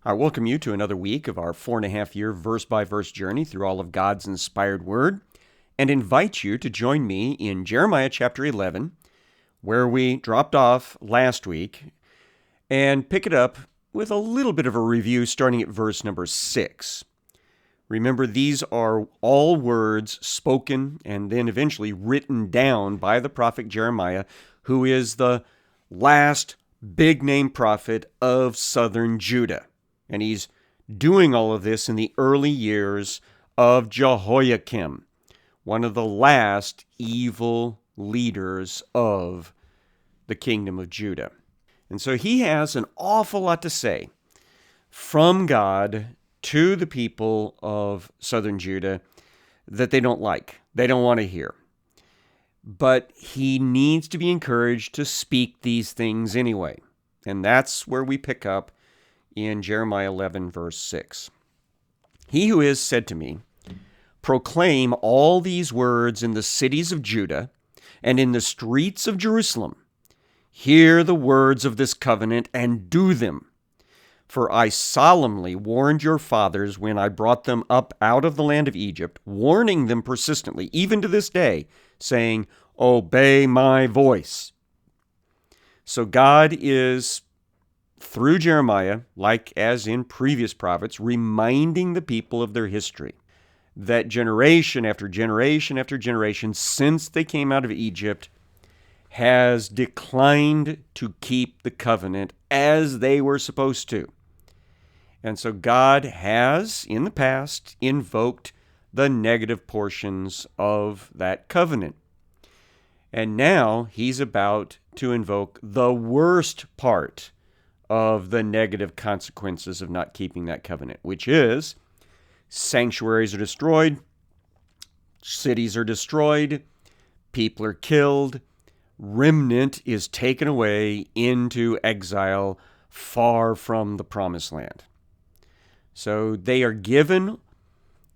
I welcome you to another week of our 4.5-year verse-by-verse journey through all of God's inspired word, and invite you to join me in Jeremiah chapter 11, where we dropped off last week, and pick it up with a little bit of a review starting at verse number 6. Remember, these are all words spoken and then eventually written down by the prophet Jeremiah, who is the last big-name prophet of southern Judah. And he's doing all of this in the early years of Jehoiakim, one of the last evil leaders of the kingdom of Judah. And so he has an awful lot to say from God to the people of southern Judah that they don't like, they don't want to hear. But he needs to be encouraged to speak these things anyway. And that's where we pick up in Jeremiah 11, verse 6. He who is said to me, proclaim all these words in the cities of Judah and in the streets of Jerusalem. Hear the words of this covenant and do them. For I solemnly warned your fathers when I brought them up out of the land of Egypt, warning them persistently, even to this day, saying, obey my voice. So God is, through Jeremiah, like as in previous prophets, reminding the people of their history, that generation after generation after generation since they came out of Egypt has declined to keep the covenant as they were supposed to. And so God has, in the past, invoked the negative portions of that covenant. And now he's about to invoke the worst part of the negative consequences of not keeping that covenant, which is sanctuaries are destroyed, cities are destroyed, people are killed, remnant is taken away into exile far from the promised land. So they are given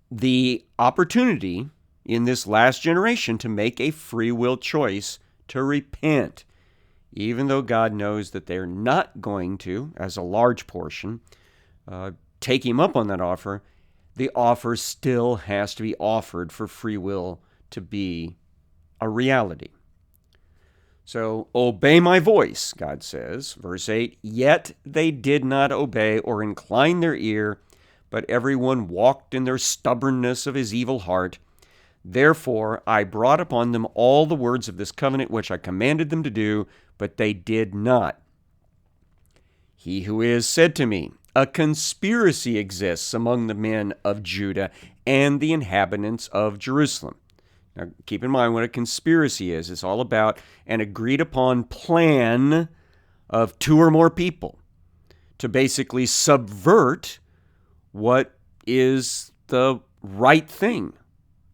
the opportunity in this last generation to make a free will choice to repent. Even though God knows that they're not going to, as a large portion, take him up on that offer, the offer still has to be offered for free will to be a reality. So, obey my voice, God says, verse 8, yet they did not obey or incline their ear, but everyone walked in their stubbornness of his evil heart. Therefore, I brought upon them all the words of this covenant which I commanded them to do, but they did not. He who is said to me, a conspiracy exists among the men of Judah and the inhabitants of Jerusalem. Now, keep in mind what a conspiracy is. It's all about an agreed upon plan of two or more people to basically subvert what is the right thing.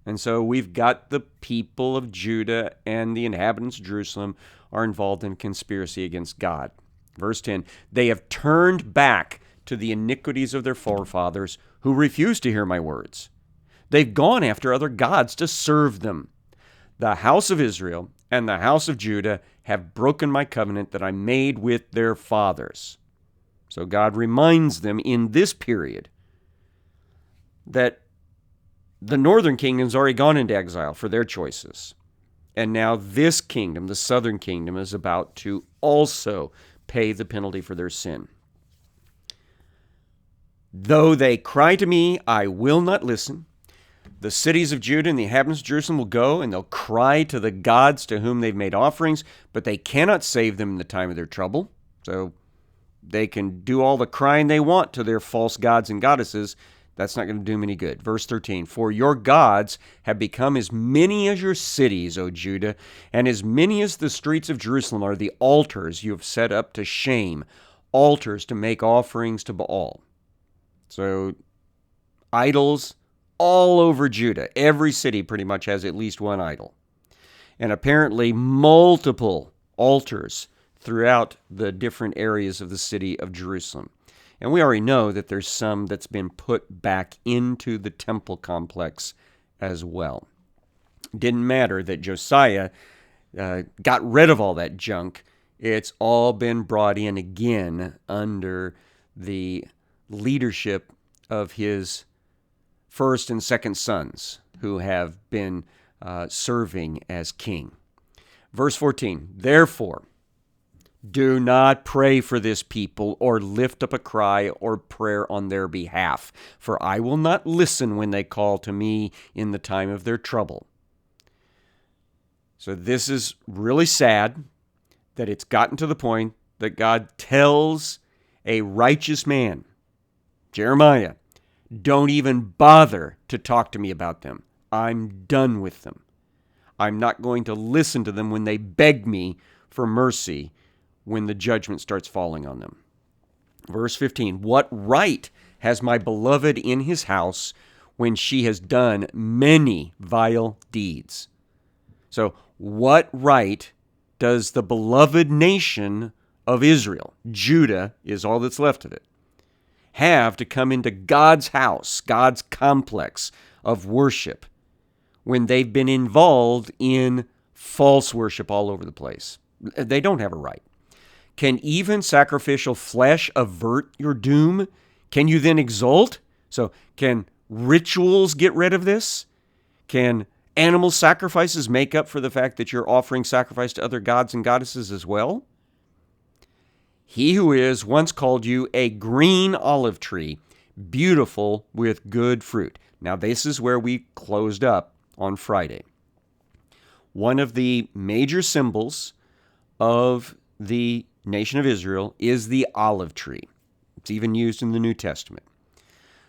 And so we've got the people of Judah and the inhabitants of Jerusalem are involved in conspiracy against God. Verse 10, they have turned back to the iniquities of their forefathers who refused to hear my words. They've gone after other gods to serve them. The house of Israel and the house of Judah have broken my covenant that I made with their fathers. So God reminds them in this period that the northern kingdom's already gone into exile for their choices. And now this kingdom, the southern kingdom, is about to also pay the penalty for their sin. Though they cry to me, I will not listen. The cities of Judah and the inhabitants of Jerusalem will go, and they'll cry to the gods to whom they've made offerings, but they cannot save them in the time of their trouble. So they can do all the crying they want to their false gods and goddesses. That's not going to do them any good. Verse 13, for your gods have become as many as your cities, O Judah, and as many as the streets of Jerusalem are the altars you have set up to shame, altars to make offerings to Baal. So idols all over Judah. Every city pretty much has at least one idol. And apparently multiple altars throughout the different areas of the city of Jerusalem. And we already know that there's some that's been put back into the temple complex as well. Didn't matter that Josiah got rid of all that junk. It's all been brought in again under the leadership of his first and second sons who have been serving as king. Verse 14, therefore, do not pray for this people or lift up a cry or prayer on their behalf, for I will not listen when they call to me in the time of their trouble. So this is really sad that it's gotten to the point that God tells a righteous man, Jeremiah, don't even bother to talk to me about them. I'm done with them. I'm not going to listen to them when they beg me for mercy when the judgment starts falling on them. Verse 15, what right has my beloved in his house when she has done many vile deeds? So what right does the beloved nation of Israel, Judah is all that's left of it, have to come into God's house, God's complex of worship, when they've been involved in false worship all over the place? They don't have a right. Can even sacrificial flesh avert your doom? Can you then exult? So can rituals get rid of this? Can animal sacrifices make up for the fact that you're offering sacrifice to other gods and goddesses as well? He who is once called you a green olive tree, beautiful with good fruit. Now this is where we closed up on Friday. One of the major symbols of the nation of Israel is the olive tree. It's even used in the New Testament.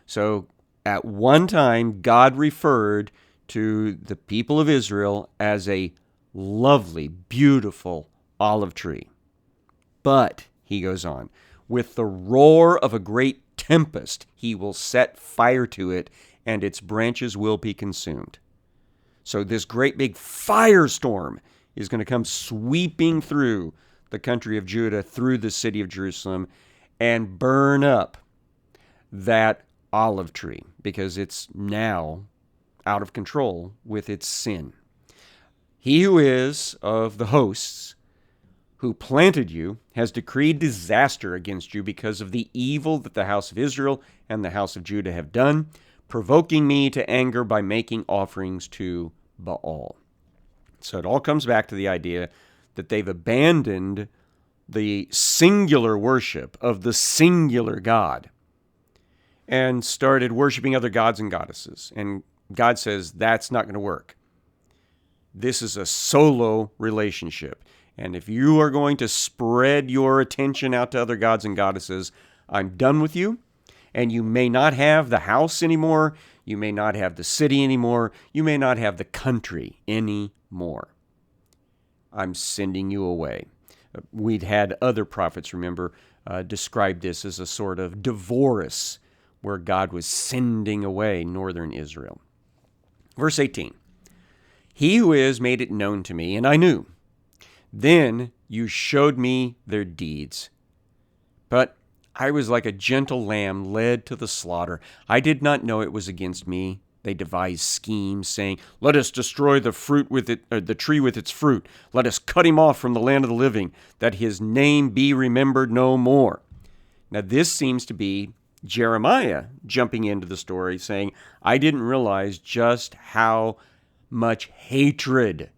So at one time, God referred to the people of Israel as a lovely, beautiful olive tree. But, he goes on, with the roar of a great tempest, he will set fire to it, and its branches will be consumed. So this great big firestorm is going to come sweeping through the country of Judah, through the city of Jerusalem, and burn up that olive tree, because it's now out of control with its sin. He who is of the hosts, who planted you, has decreed disaster against you because of the evil that the house of Israel and the house of Judah have done, provoking me to anger by making offerings to Baal. So it all comes back to the idea that they've abandoned the singular worship of the singular God and started worshiping other gods and goddesses. And God says that's not going to work. This is a solo relationship. And if you are going to spread your attention out to other gods and goddesses, I'm done with you. And you may not have the house anymore. You may not have the city anymore. You may not have the country anymore. I'm sending you away. We'd had other prophets, remember, describe this as a sort of divorce where God was sending away northern Israel. Verse 18, he who is made it known to me, and I knew. Then you showed me their deeds. But I was like a gentle lamb led to the slaughter. I did not know it was against me. They devised schemes, saying, let us destroy the tree with its fruit. Let us cut him off from the land of the living, that his name be remembered no more. Now this seems to be Jeremiah jumping into the story, saying, I didn't realize just how much hatred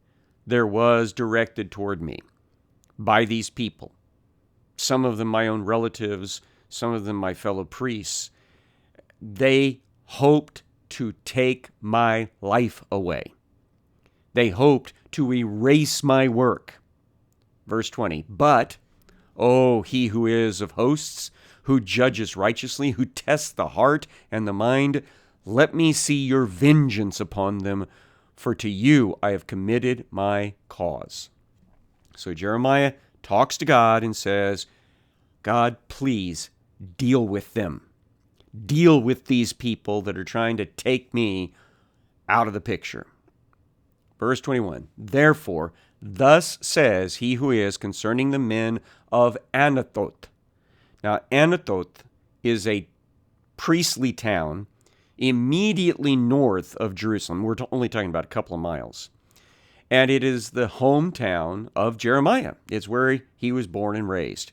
there was directed toward me by these people. Some of them my own relatives, some of them my fellow priests. They hoped to take my life away. They hoped to erase my work. Verse 20, but, oh, he who is of hosts, who judges righteously, who tests the heart and the mind, let me see your vengeance upon them, for to you I have committed my cause. So Jeremiah talks to God and says, God, please deal with them. Deal with these people that are trying to take me out of the picture. Verse 21, therefore, thus says he who is concerning the men of Anathoth. Now, Anathoth is a priestly town immediately north of Jerusalem. We're only talking about a couple of miles. And it is the hometown of Jeremiah. It's where he was born and raised.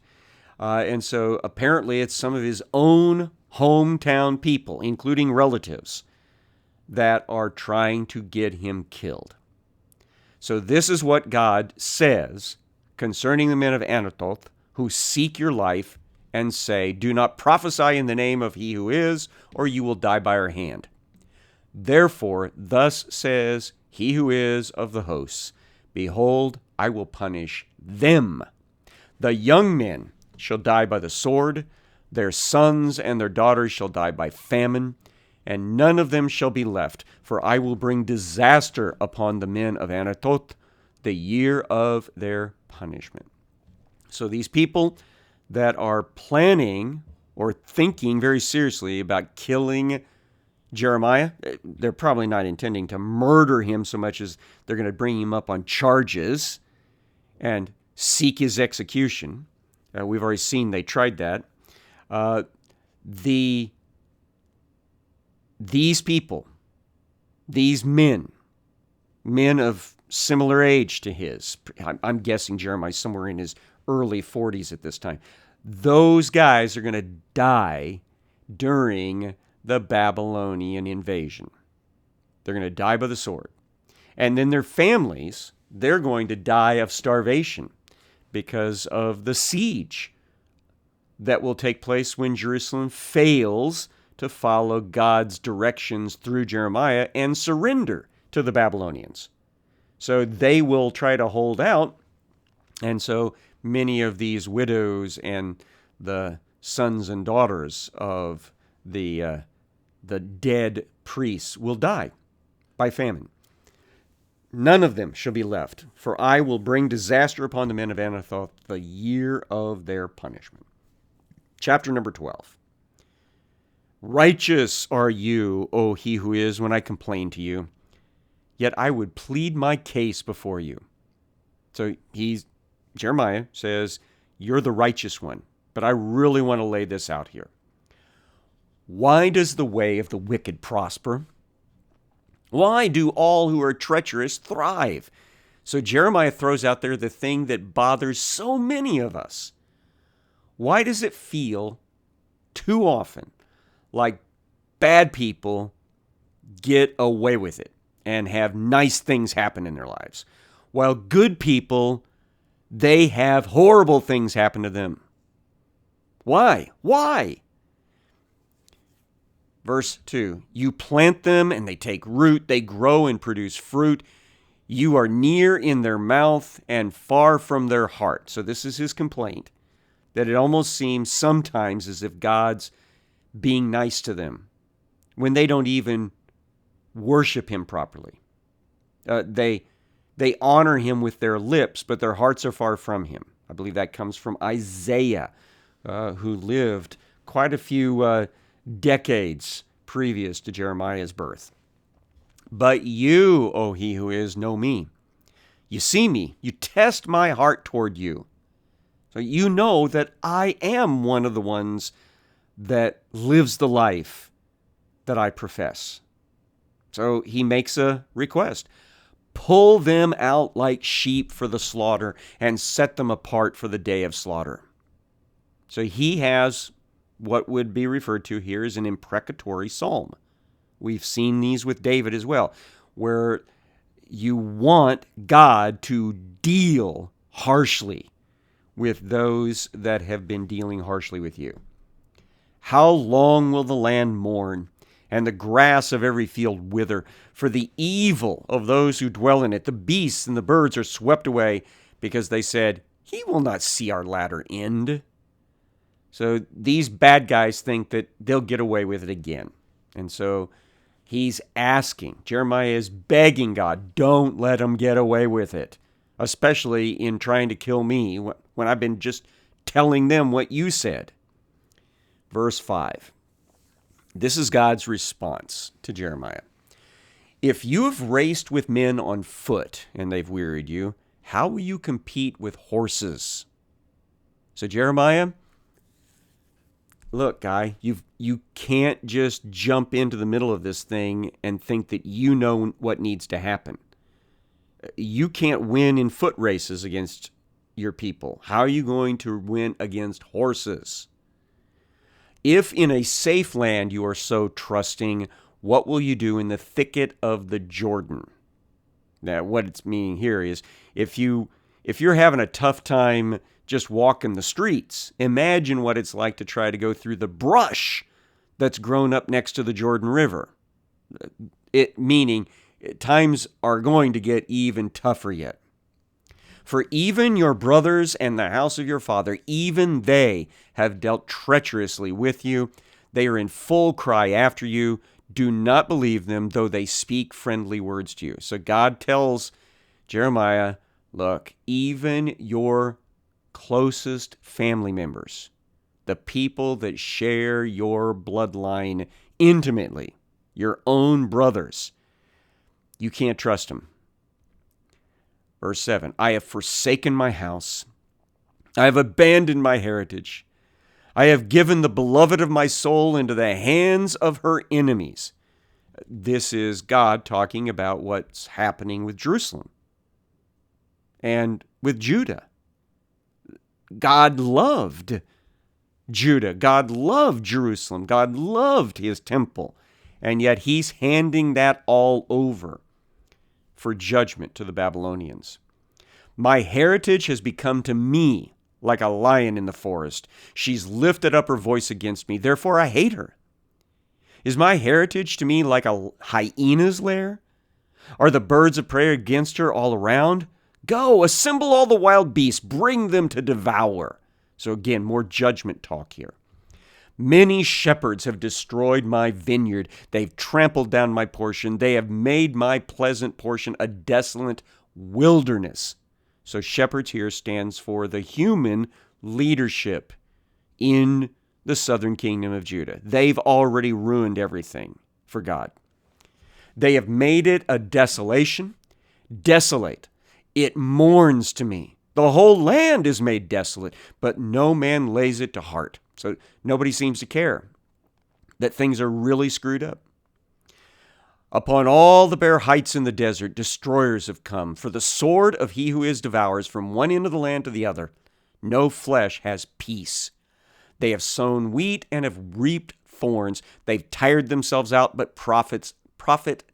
And so apparently it's some of his own hometown people, including relatives, that are trying to get him killed. So this is what God says concerning the men of Anathoth who seek your life and say, "Do not prophesy in the name of he who is, or you will die by our hand. Therefore, thus says he who is of the hosts, Behold, I will punish them. The young men shall die by the sword, their sons and their daughters shall die by famine, and none of them shall be left, for I will bring disaster upon the men of Anathoth, the year of their punishment." So these people that are planning or thinking very seriously about killing Jeremiah, they're probably not intending to murder him so much as they're going to bring him up on charges and seek his execution. We've already seen they tried that. These people, these men of similar age to his, I'm guessing Jeremiah's somewhere in his early 40s at this time, those guys are going to die during the Babylonian invasion. They're going to die by the sword. And then their families, they're going to die of starvation because of the siege that will take place when Jerusalem fails to follow God's directions through Jeremiah and surrender to the Babylonians. So they will try to hold out, and so many of these widows and the sons and daughters of the dead priests will die by famine. None of them shall be left, for I will bring disaster upon the men of Anathoth, the year of their punishment. Chapter number 12. Righteous are you, O he who is, when I complain to you, yet I would plead my case before you. So Jeremiah says, you're the righteous one, but I really want to lay this out here. Why does the way of the wicked prosper? Why do all who are treacherous thrive? So Jeremiah throws out there the thing that bothers so many of us. Why does it feel too often like bad people get away with it and have nice things happen in their lives, while good people, they have horrible things happen to them? Why? Why? Verse 2, you plant them and they take root, they grow and produce fruit. You are near in their mouth and far from their heart. So this is his complaint, that it almost seems sometimes as if God's being nice to them when they don't even worship him properly. They honor him with their lips, but their hearts are far from him. I believe that comes from Isaiah, who lived quite a few decades previous to Jeremiah's birth. But you, O he who is, know me. You see me. You test my heart toward you. So you know that I am one of the ones that lives the life that I profess. So he makes a request. Pull them out like sheep for the slaughter and set them apart for the day of slaughter. So he has what would be referred to here as an imprecatory psalm. We've seen these with David as well, where you want God to deal harshly with those that have been dealing harshly with you. How long will the land mourn, and the grass of every field wither? For the evil of those who dwell in it, the beasts and the birds are swept away, because they said, he will not see our latter end. So these bad guys think that they'll get away with it again. And so he's asking, Jeremiah is begging God, don't let them get away with it, especially in trying to kill me when I've been just telling them what you said. Verse 5. This is God's response to Jeremiah. If you have raced with men on foot and they've wearied you, how will you compete with horses? So Jeremiah, look, guy, you can't just jump into the middle of this thing and think that you know what needs to happen. You can't win in foot races against your people. How are you going to win against horses? If in a safe land you are so trusting, what will you do in the thicket of the Jordan? Now, what it's meaning here is if you're having a tough time just walking the streets, imagine what it's like to try to go through the brush that's grown up next to the Jordan River. It meaning times are going to get even tougher yet. For even your brothers and the house of your father, even they have dealt treacherously with you. They are in full cry after you. Do not believe them, though they speak friendly words to you. So God tells Jeremiah, look, even your closest family members, the people that share your bloodline intimately, your own brothers, you can't trust them. Verse 7, I have forsaken my house. I have abandoned my heritage. I have given the beloved of my soul into the hands of her enemies. This is God talking about what's happening with Jerusalem and with Judah. God loved Judah. God loved Jerusalem. God loved his temple. And yet he's handing that all over for judgment to the Babylonians. My heritage has become to me like a lion in the forest. She's lifted up her voice against me. Therefore, I hate her. Is my heritage to me like a hyena's lair? Are the birds of prey against her all around? Go, assemble all the wild beasts, bring them to devour. So again, more judgment talk here. Many shepherds have destroyed my vineyard. They've trampled down my portion. They have made my pleasant portion a desolate wilderness. So shepherds here stands for the human leadership in the southern kingdom of Judah. They've already ruined everything for God. They have made it a desolation, desolate. It mourns to me. The whole land is made desolate, but no man lays it to heart. So nobody seems to care that things are really screwed up. Upon all the bare heights in the desert, destroyers have come. For the sword of he who is devours from one end of the land to the other. No flesh has peace. They have sown wheat and have reaped thorns. They've tired themselves out, but profit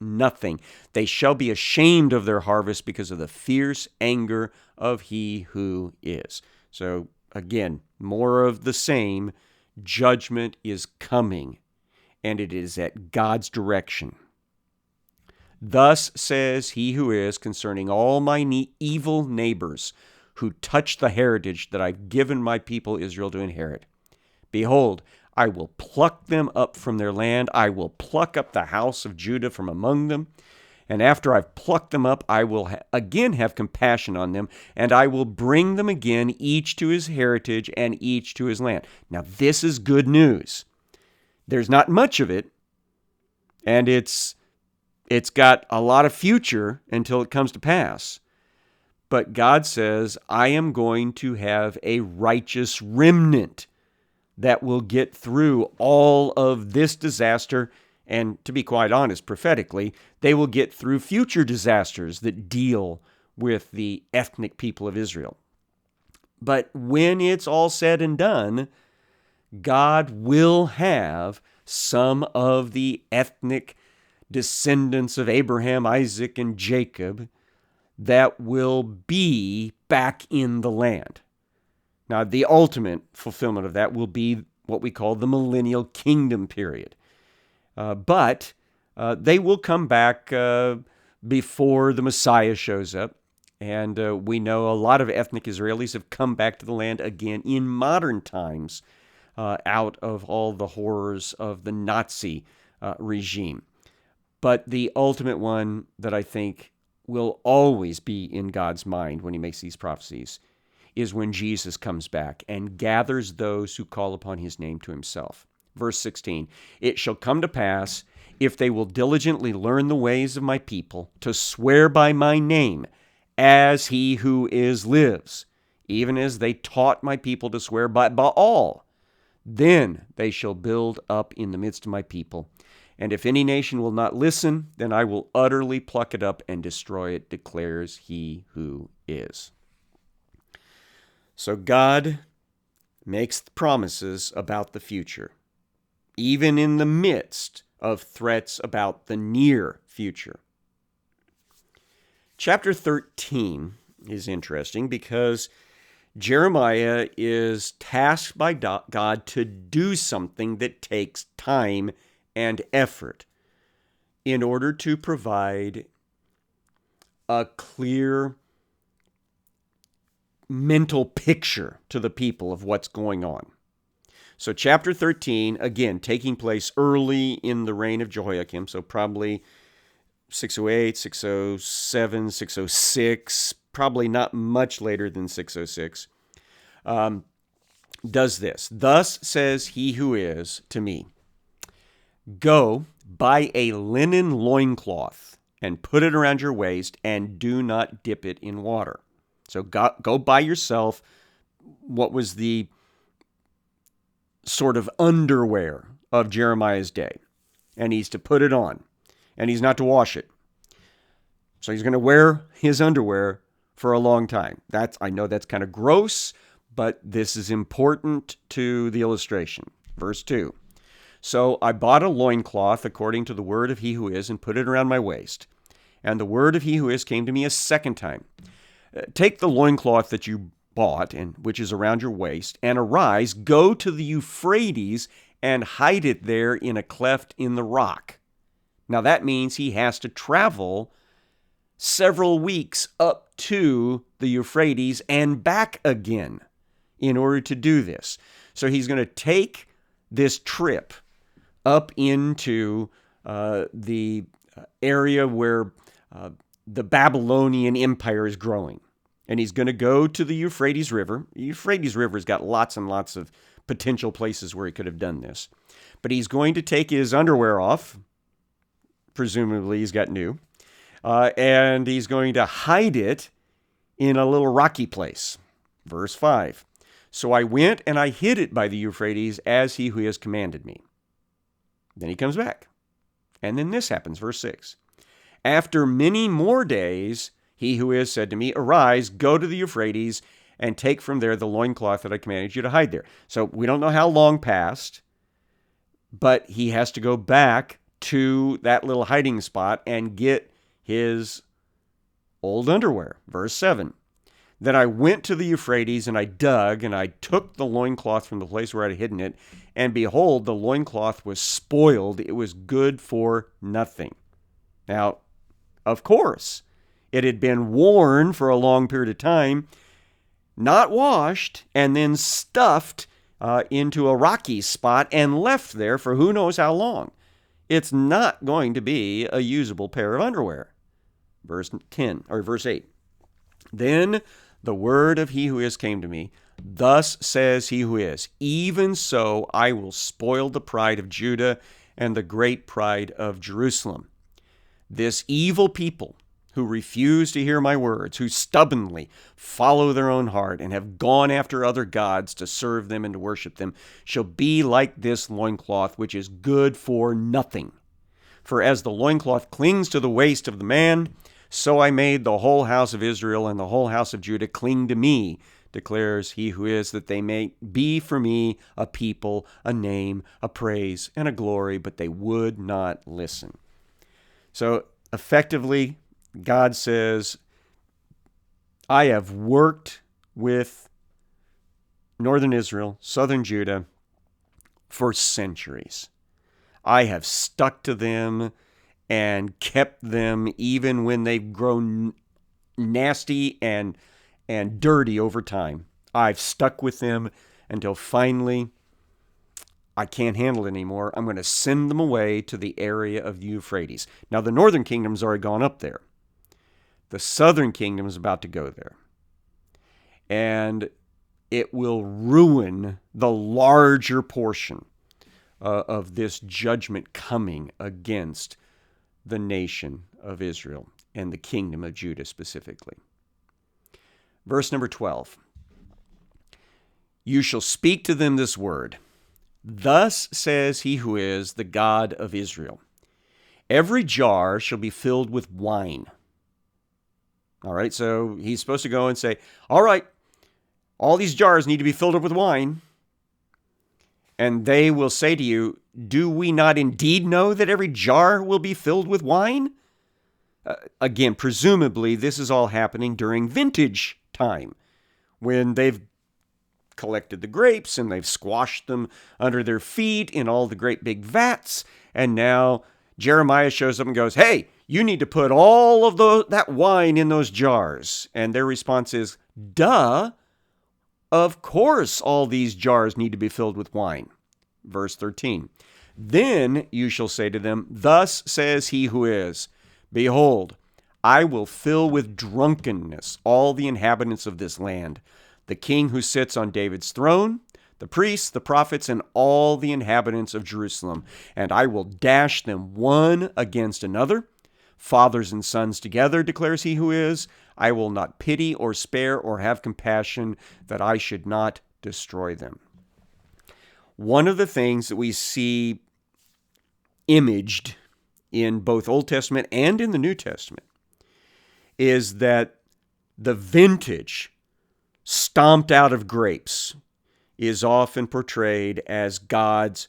nothing. They shall be ashamed of their harvest because of the fierce anger of he who is. So again, more of the same. Judgment is coming, and it is at God's direction. Thus says he who is concerning all my evil neighbors who touch the heritage that I've given my people Israel to inherit. Behold, I will pluck them up from their land. I will pluck up the house of Judah from among them. And after I've plucked them up, I will again have compassion on them, and I will bring them again, each to his heritage and each to his land. Now, this is good news. There's not much of it, and it's got a lot of future until it comes to pass. But God says, I am going to have a righteous remnant that will get through all of this disaster. And to be quite honest, prophetically, they will get through future disasters that deal with the ethnic people of Israel. But when it's all said and done, God will have some of the ethnic descendants of Abraham, Isaac, and Jacob that will be back in the land. Now, the ultimate fulfillment of that will be what we call the millennial kingdom period. But they will come back before the Messiah shows up. And we know a lot of ethnic Israelis have come back to the land again in modern times out of all the horrors of the Nazi regime. But the ultimate one that I think will always be in God's mind when he makes these prophecies is when Jesus comes back and gathers those who call upon his name to himself. Verse 16, it shall come to pass, if they will diligently learn the ways of my people, to swear by my name, as he who is lives, even as they taught my people to swear by Baal, then they shall build up in the midst of my people. And if any nation will not listen, then I will utterly pluck it up and destroy it, declares he who is. So God makes promises about the future. even in the midst of threats about the near future. Chapter 13 is interesting because Jeremiah is tasked by God to do something that takes time and effort in order to provide a clear mental picture to the people of what's going on. So chapter 13, again, taking place early in the reign of Jehoiakim, so probably 608, 607, 606, probably not much later than 606, does this. Thus says he who is to me, go, buy a linen loincloth and put it around your waist and do not dip it in water. So go buy yourself what was the sort of underwear of Jeremiah's day. And he's to put it on. And he's not to wash it. So he's going to wear his underwear for a long time. I know that's kind of gross, but this is important to the illustration. Verse 2. So I bought a loincloth according to the word of he who is and put it around my waist. And the word of he who is came to me a second time. Take the loincloth that you bought, and which is around your waist, and arise, go to the Euphrates, and hide it there in a cleft in the rock. Now that means he has to travel several weeks up to the Euphrates and back again in order to do this. So he's going to take this trip up into the area where the Babylonian Empire is growing. And he's going to go to the Euphrates River. The Euphrates River has got lots and lots of potential places where he could have done this. But he's going to take his underwear off. Presumably he's got new. And he's going to hide it in a little rocky place. Verse 5. So I went and I hid it by the Euphrates as he who has commanded me. Then he comes back. And then this happens, verse 6. After many more days, he who is said to me, arise, go to the Euphrates, and take from there the loincloth that I commanded you to hide there. So we don't know how long passed, but he has to go back to that little hiding spot and get his old underwear. Verse 7. Then I went to the Euphrates, and I dug, and I took the loincloth from the place where I had hidden it, and behold, the loincloth was spoiled. It was good for nothing. Now, of course, it had been worn for a long period of time, not washed, and then stuffed into a rocky spot and left there for who knows how long. It's not going to be a usable pair of underwear. Verse 8. Then the word of he who is came to me. Thus says he who is, even so I will spoil the pride of Judah and the great pride of Jerusalem. This evil people who refuse to hear my words, who stubbornly follow their own heart and have gone after other gods to serve them and to worship them, shall be like this loincloth, which is good for nothing. For as the loincloth clings to the waist of the man, so I made the whole house of Israel and the whole house of Judah cling to me, declares he who is, that they may be for me a people, a name, a praise, and a glory, but they would not listen. So effectively, God says, I have worked with northern Israel, southern Judah, for centuries. I have stuck to them and kept them even when they've grown nasty and dirty over time. I've stuck with them until finally I can't handle it anymore. I'm going to send them away to the area of the Euphrates. Now, the northern kingdom's already gone up there. The southern kingdom is about to go there. And it will ruin the larger portion of this judgment coming against the nation of Israel and the kingdom of Judah specifically. Verse number 12. You shall speak to them this word. Thus says he who is the God of Israel. Every jar shall be filled with wine. All right, so he's supposed to go and say, all right, all these jars need to be filled up with wine. And they will say to you, do we not indeed know that every jar will be filled with wine? Again, presumably, this is all happening during vintage time, when they've collected the grapes and they've squashed them under their feet in all the great big vats. And now Jeremiah shows up and goes, hey, you need to put all of that wine in those jars. And their response is, duh, of course all these jars need to be filled with wine. Verse 13, then you shall say to them, thus says he who is, behold, I will fill with drunkenness all the inhabitants of this land, the king who sits on David's throne, the priests, the prophets, and all the inhabitants of Jerusalem, and I will dash them one against another, fathers and sons together, declares he who is. I will not pity or spare or have compassion, that I should not destroy them. One of the things that we see imaged in both Old Testament and in the New Testament is that the vintage stomped out of grapes is often portrayed as God's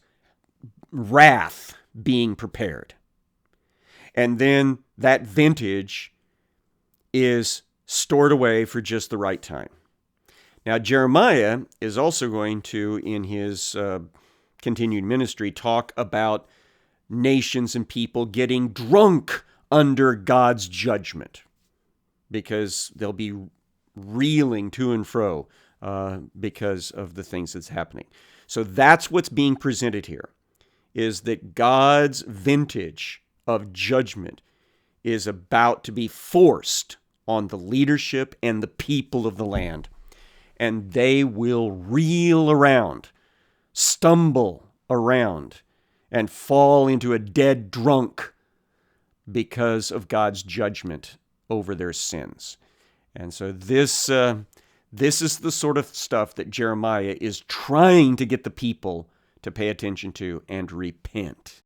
wrath being prepared. And then that vintage is stored away for just the right time. Now, Jeremiah is also going to, in his continued ministry, talk about nations and people getting drunk under God's judgment, because they'll be reeling to and fro because of the things that's happening. So that's what's being presented here, is that God's vintage of judgment is about to be forced on the leadership and the people of the land. And they will reel around, stumble around, and fall into a dead drunk because of God's judgment over their sins. And so this is the sort of stuff that Jeremiah is trying to get the people to pay attention to and repent.